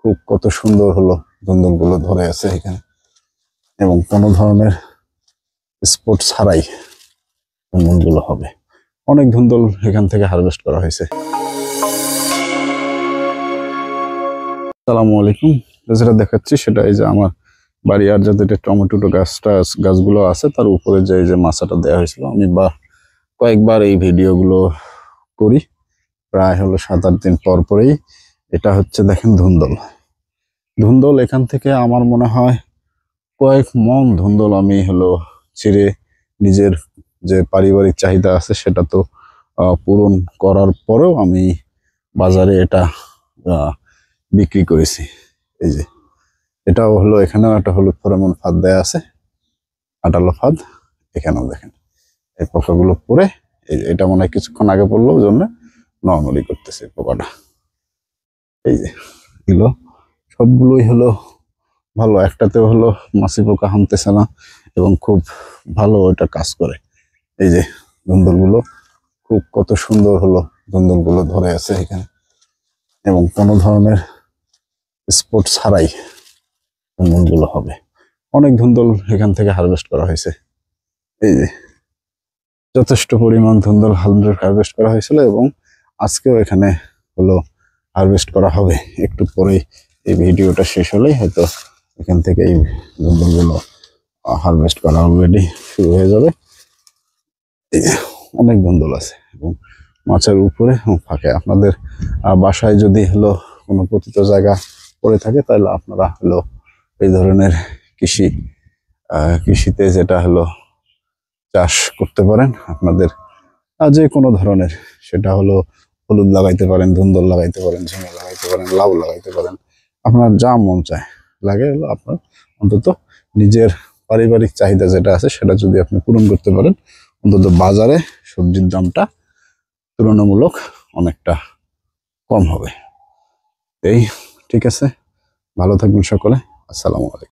খুব কত সুন্দর হলো ধুন্দুলগুলো ধরে আছে এখানে, এবং কোনো ধরনের স্পোর্ট ছাড়াই ধুন্দুলগুলো হবে। অনেক ধুন্দুল এখান থেকে হারভেস্ট করা হয়েছে। আসসালামু আলাইকুম। যেটা দেখাচ্ছি সেটা এই যে আমার বাড়ি আর যাতে টমেটো গাছগুলো আছে তার উপরে যে মাচাটা দেওয়া হয়েছিল, আমি কয়েকবার এই ভিডিওগুলো করি, প্রায় হলো 7-8 দিন পর পরেই। এটা হচ্ছে দেখেন ধুন্দুল এখান থেকে আমার মনে হয় কয়েক মন ধুন্দুল আমি ছিঁড়ে নিজের যে পারিবারিক চাহিদা আছে সেটা তো পূরণ করার পরেও আমি বাজারে এটা বিক্রি করেছি। এই যে এটাও এখানেও একটা হলুদ ফরমন ফাঁদ দেয়া আছে, আটালো ফাঁদ। এখানেও দেখেন এই পোকাগুলো পরে, এটা মনে হয় কিছুক্ষণ আগে পড়লো, ওই জন্য নর্মালি করতেছে পোকাটা। এই যে এগুলো সবগুলোই ভালো, একটাতেও মাছি পোকা হামতেছে না এবং খুব ভালো ওটা কাজ করে। এই যে ধুন্দুলগুলো খুব কত সুন্দর ধুন্দুলগুলো ধরে আছে এখানে, এবং কোনো ধরনের স্পোর্ট ছাড়াই ধুন্দুলগুলো হবে। অনেক ধুন্দুল এখান থেকে হারভেস্ট করা হয়েছে। এই যে যথেষ্ট পরিমাণ ধুন্দুল হারভেস্ট করা হয়েছিল, এবং আজকেও এখানে হারভেস্ট করা হবে। একটু পরেই এই ভিডিওটা শেষ হলেই হয়তো এখান থেকে এই ধুন্দুলগুলো হারভেস্ট করা অলরেডি শুরু হয়ে যাবে। অনেক ধুন্দুল আছে এবং মাছের উপরে ফাঁকে। আপনাদের বাসায় যদি কোনো পতিত জায়গা পড়ে থাকে তাহলে আপনারা এই ধরনের কৃষিতে যেটা চাষ করতে পারেন। আপনাদের যে কোনো ধরনের, সেটা হলুদ লাগাইতে পারেন, ধুন্দুল লাগাইতে পারেন, ঝিঙে লাগাইতে পারেন, লাউ লাগাইতে পারেন, আপনার যা মন চায় লাগে। আপনার অন্তত নিজের পারিবারিক চাহিদা যেটা আছে সেটা যদি আপনি পূরণ করতে পারেন, অন্তত বাজারে সবজির দামটা তুলনামূলক অনেকটা কম হবে। ঠিক আছে, ভালো থাকবেন সকলে। আসসালামু আলাইকুম।